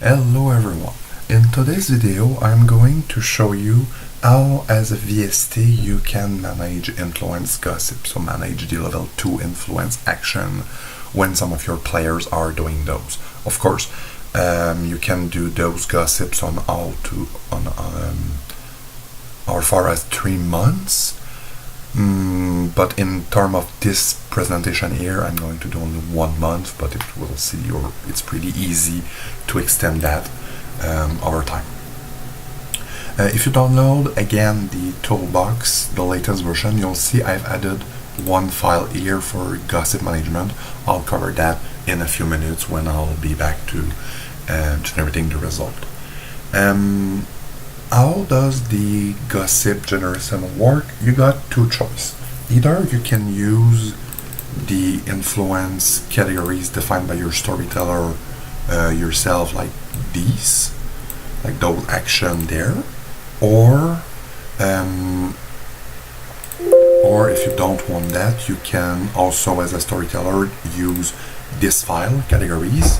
Hello everyone. In today's video I'm going to show you how as a VST you can manage influence gossip, so manage the level 2 influence action when some of your players are doing those. Of course, you can do those gossips on or far as 3 months. But in terms of this presentation here, I'm going to do only 1 month, but it will see, or it's pretty easy to extend that over time. If you download again the toolbox, the latest version, you'll see I've added one file here for gossip management. I'll cover that in a few minutes when I'll be back to generating the result. How does the gossip generation work? You got two choices. Either you can use the influence categories defined by your storyteller yourself, like these, like those action there, or if you don't want that, you can also, as a storyteller, use this file categories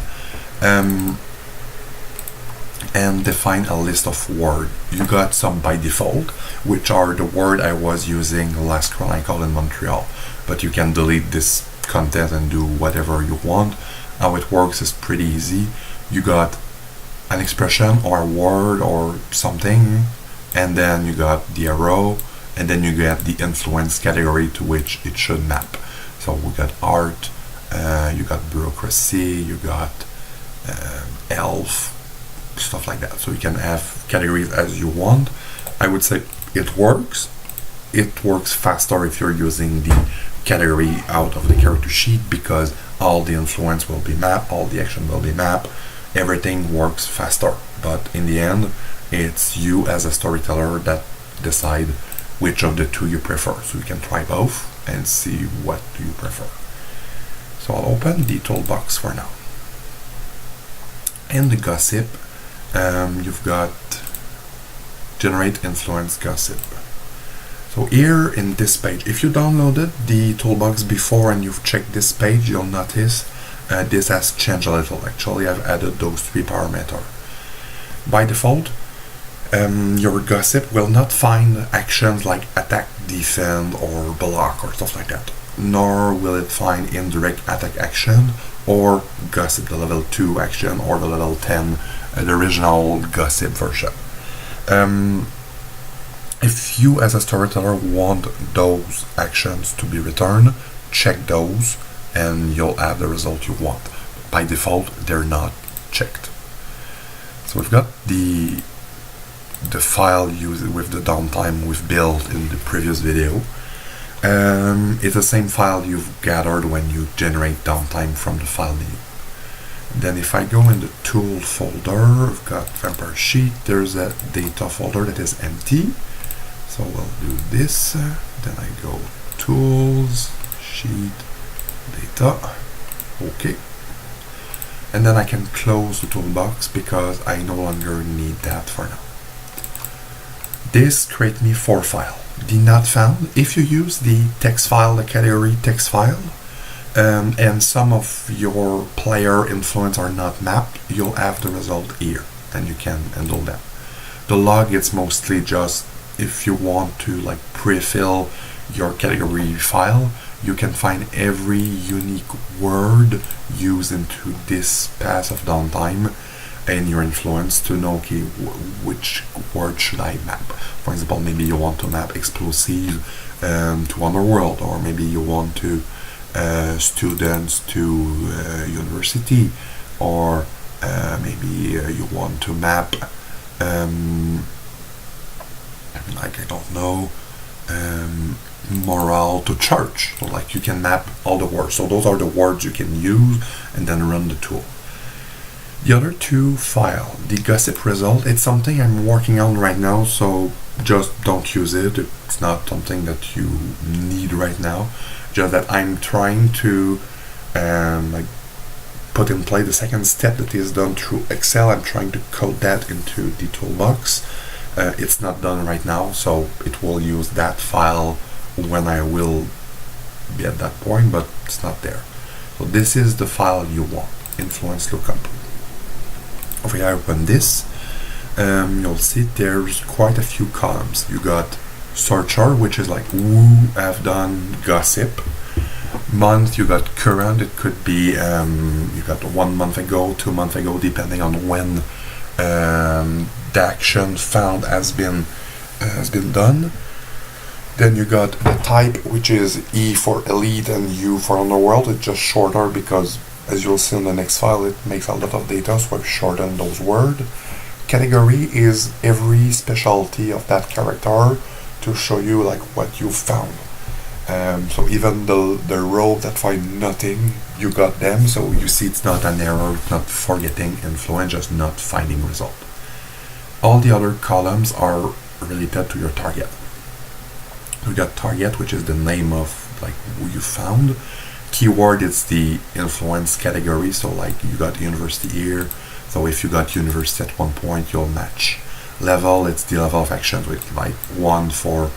and define a list of words. You got some by default, which are the word I was using last Chronicle in Montreal, but you can delete this content and do whatever you want. How it works is pretty easy. You got an expression or a word or something, and then you got the arrow, and then you get the influence category to which it should map. So we got art, you got bureaucracy, you got elf, stuff like that. So you can have categories as you want. I would say it works. It works faster if you're using the category out of the character sheet, because all the influence will be mapped, all the action will be mapped, everything works faster. But in the end, it's you as a storyteller that decide which of the two you prefer. So you can try both and see what do you prefer. So I'll open the toolbox for now. In the gossip, you've got generate influence gossip. So here in this page, if you downloaded the toolbox before and you've checked this page, you'll notice this has changed a little. Actually, I've added those 3 parameters. By default, your gossip will not find actions like attack, defend, or block, or stuff like that. Nor will it find indirect attack action or gossip, the level 2 action, or the level 10, the original gossip version. If you as a storyteller want those actions to be returned, check those and you'll have the result you want. By default, they're not checked. So we've got the file used with the downtime we've built in the previous video. It's the same file you've gathered when you generate downtime from the file menu. Then if I go in the tool folder, I've got vampire sheet, there's a data folder that is empty. So we'll do this, then I go tools, sheet, data, okay. And then I can close the toolbox because I no longer need that for now. This creates me 4 files. The not found, if you use the text file, the category text file, and some of your player influence are not mapped, you'll have the result here and you can handle that. The log is mostly just if you want to like pre-fill your category file, you can find every unique word used into this pass of downtime in your influence to know, okay, which word should I map. For example, maybe you want to map explosive to underworld, or maybe you want to students to university, or maybe you want to map like, I don't know, morale to church. So like you can map all the words. So those are the words you can use and then run the tool. The other 2 files, the gossip result, it's something I'm working on right now, so just don't use it. It's not something that you need right now. Just that I'm trying to like put in play the second step that is done through Excel. I'm trying to code that into the toolbox. It's not done right now, so it will use that file when I will be at that point, but it's not there. So this is the file you want, influence lookup. Of if I open this, you'll see there's quite a few columns. You got searcher, which is like who have done gossip. Month, you got current. It could be you got 1 month ago, 2 months ago, depending on when the action found has been done. Then you got the type, which is E for elite and U for underworld. It's just shorter because, as you'll see in the next file, it makes a lot of data, so I've shortened those words. Category is every specialty of that character to show you like what you found. So even the row that find nothing, you got them. So you see it's not an error, it's not forgetting influence, just not finding result. All the other columns are related to your target. You got target, which is the name of like who you found. Keyword is the influence category, so like you got university here, so if you got university at one point, you'll match. Level, it's the level of actions with like 1 for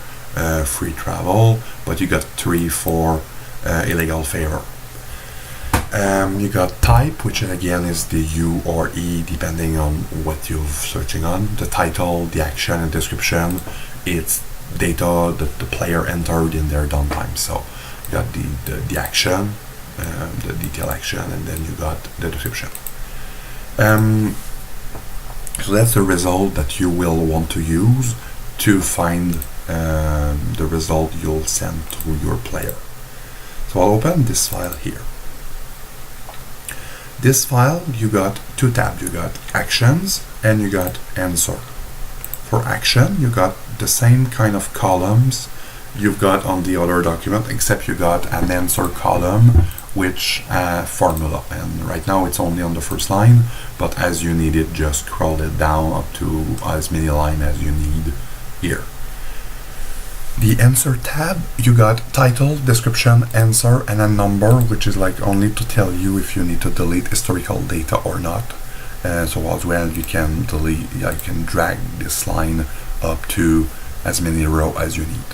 free travel, but you got 3 for illegal favor. You got type, which again is the U or E depending on what you're searching on. The title, the action, and description, it's data that the player entered in their downtime. So you got the action, the detail action, and then you got the description. So that's the result that you will want to use to find the result you'll send to your player. So I'll open this file here. This file, you got 2 tabs. You got actions and you got answer. For action, you got the same kind of columns you've got on the other document, except you got an answer column which formula, and right now it's only on the first line, but as you need it, just scroll it down up to as many lines as you need here. The answer tab, you got title, description, answer, and a number, which is like only to tell you if you need to delete historical data or not. So as well, you can delete, you can drag this line up to as many rows as you need.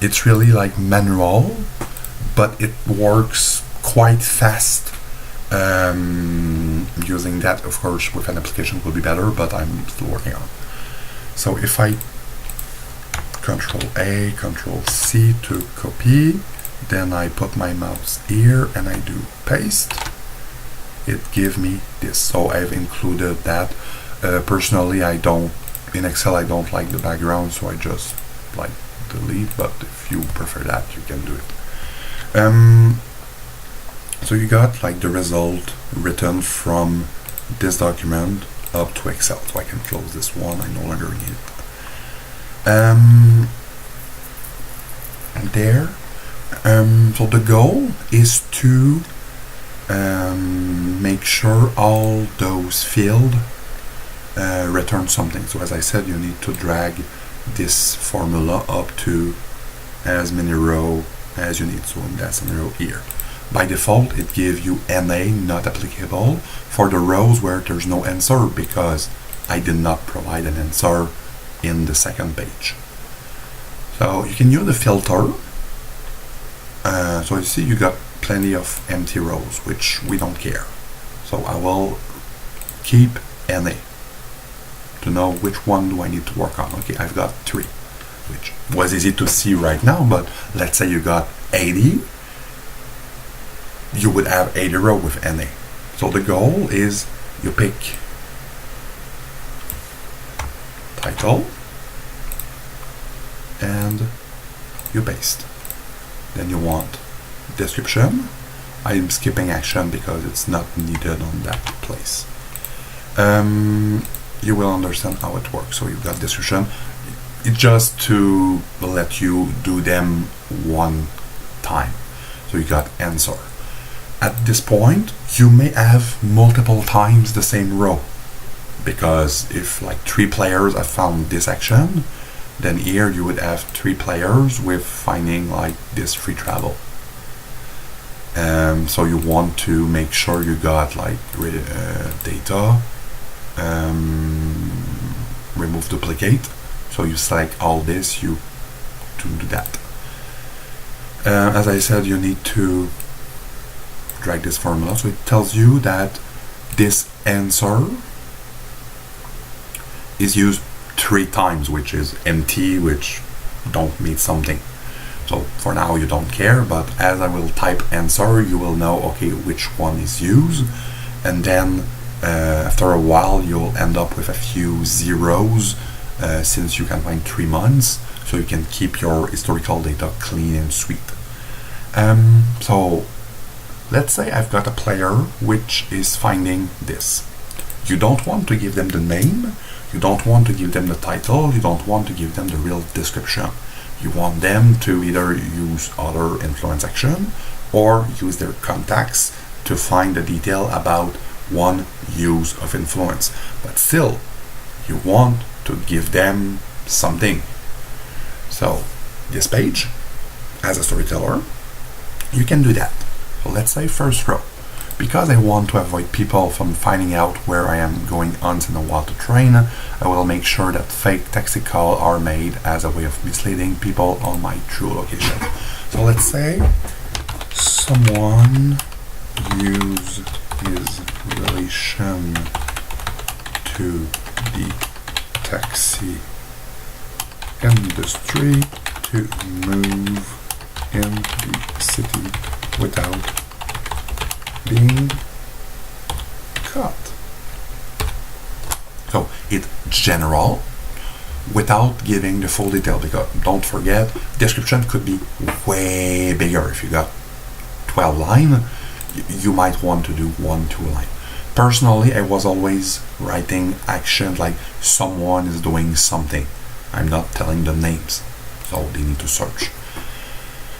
It's really like manual, but it works quite fast. Using that, of course, with an application will be better, but I'm still working on it. So if I Control A, Control C to copy, then I put my mouse here and I do paste, it gives me this. So I've included that. Personally, I don't, in Excel I don't like the background, so I just like delete, but if you prefer that, you can do it. So you got like the result written from this document up to Excel. So I can close this one, I no longer need it. So the goal is to make sure all those fields return something. So as I said, you need to drag this formula up to as many rows as you need. So that's a row here. By default, it gives you NA, not applicable, for the rows where there's no answer, because I did not provide an answer in the second page. So you can use the filter. So you see you got plenty of empty rows, which we don't care. So I will keep NA to know which one do I need to work on. Okay, I've got 3, which was easy to see right now, but let's say you got 80, you would have 80 rows with NA. So the goal is you pick title and you paste. Then you want description. I'm skipping action because it's not needed on that place. You will understand how it works. So you've got description. It's just to let you do them one time. So you got answer. At this point, you may have multiple times the same row, because if like 3 players have found this action, then here you would have 3 players with finding like this free travel. So you want to make sure you got like data, remove duplicate. So you select all this, you do that. As I said, you need to drag this formula. So it tells you that this answer is used 3 times, which is empty, which don't mean something. So for now you don't care, but as I will type answer, you will know, okay, which one is used, and then after a while you'll end up with a few zeros, since you can find 3 months, so you can keep your historical data clean and sweet. So let's say I've got a player which is finding this. You don't want to give them the name, you don't want to give them the title, you don't want to give them the real description. You want them to either use other influence action or use their contacts to find the detail about one use of influence. But still, you want to give them something. So this page, as a storyteller, you can do that. So let's say first row. Because I want to avoid people from finding out where I am going once in a while to train, I will make sure that fake taxi calls are made as a way of misleading people on my true location. So let's say someone used his relation to the taxi industry to move in the city without being caught. So it's general without giving the full detail, because don't forget, description could be way bigger. If you got 12 lines, you might want to do 1-2 line. Personally, I was always writing action like someone is doing something. I'm not telling the names, so they need to search.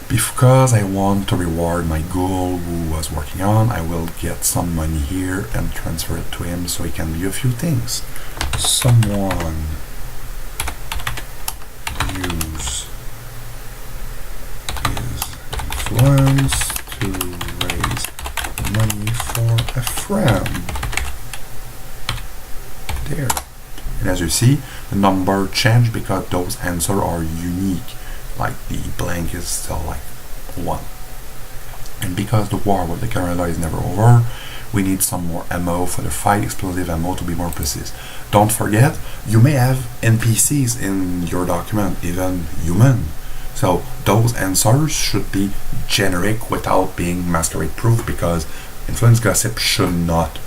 Because I want to reward my ghoul who was working on, I will get some money here and transfer it to him so he can do a few things. Someone use his influence to raise money for a friend. There. And as you see, the number changed because those answers are unique. Like the blank is still like 1. And because the war with the Kerala is never over, we need some more ammo for the fight, explosive ammo to be more precise. Don't forget, you may have NPCs in your document, even human. So those answers should be generic without being masquerade proof, because influence gossip should not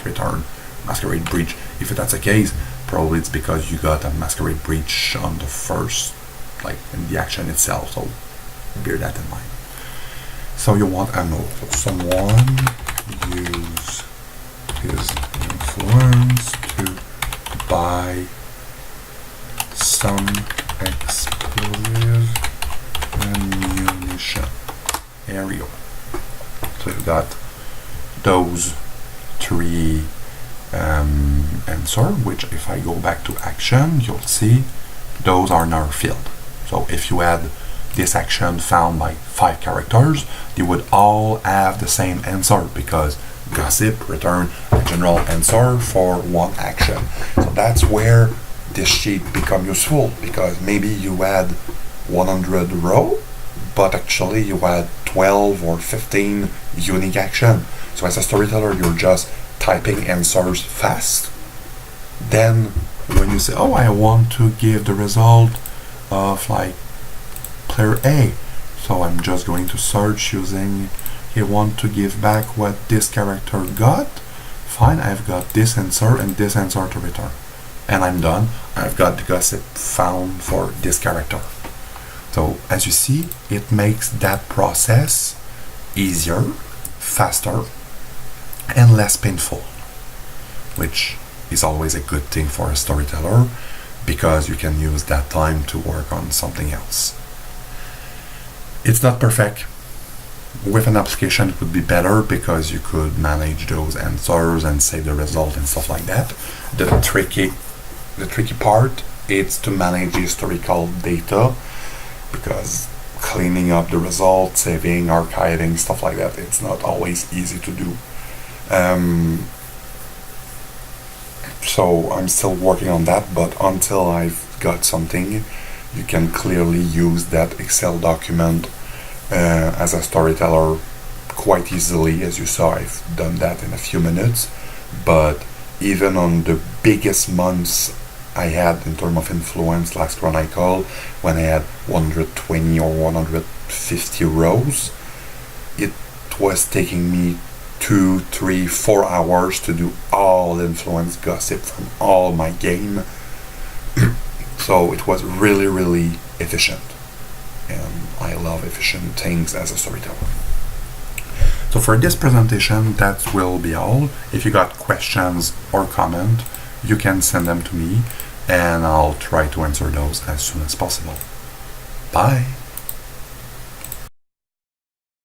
return masquerade breach. If that's the case, probably it's because you got a masquerade breach on the first, like in the action itself, so bear that in mind. So you want ammo. So someone use his influence to buy some explosive ammunition. There we go. So you got those 3 answer, which if I go back to action, you'll see those are now filled. So if you had this action found by 5 characters, they would all have the same answer, because gossip return a general answer for 1 action. So that's where this sheet become useful, because maybe you had 100 row, but actually you had 12 or 15 unique action. So as a storyteller, you're just typing answers fast. Then when you say, oh, I want to give the result of like player A, so I'm just going to search using, I want to give back what this character got. Fine, I've got this answer and this answer to return, and I'm done. I've got the gossip found for this character. So as you see, it makes that process easier, faster, and less painful, which is always a good thing for a storyteller, because you can use that time to work on something else. It's not perfect. With an application it would be better, because you could manage those answers and save the result and stuff like that. The tricky part is to manage the historical data, because cleaning up the results, saving, archiving, stuff like that, it's not always easy to do. So I'm still working on that, but until I've got something, you can clearly use that Excel document as a storyteller quite easily. As you saw, I've done that in a few minutes. But even on the biggest months I had in terms of influence, last Chronicle, when I had 120 or 150 rows, it was taking me 2, 3, 4 hours to do all influence gossip from all my game. So it was really, really efficient. And I love efficient things as a storyteller. So for this presentation, that will be all. If you got questions or comment, you can send them to me and I'll try to answer those as soon as possible. Bye!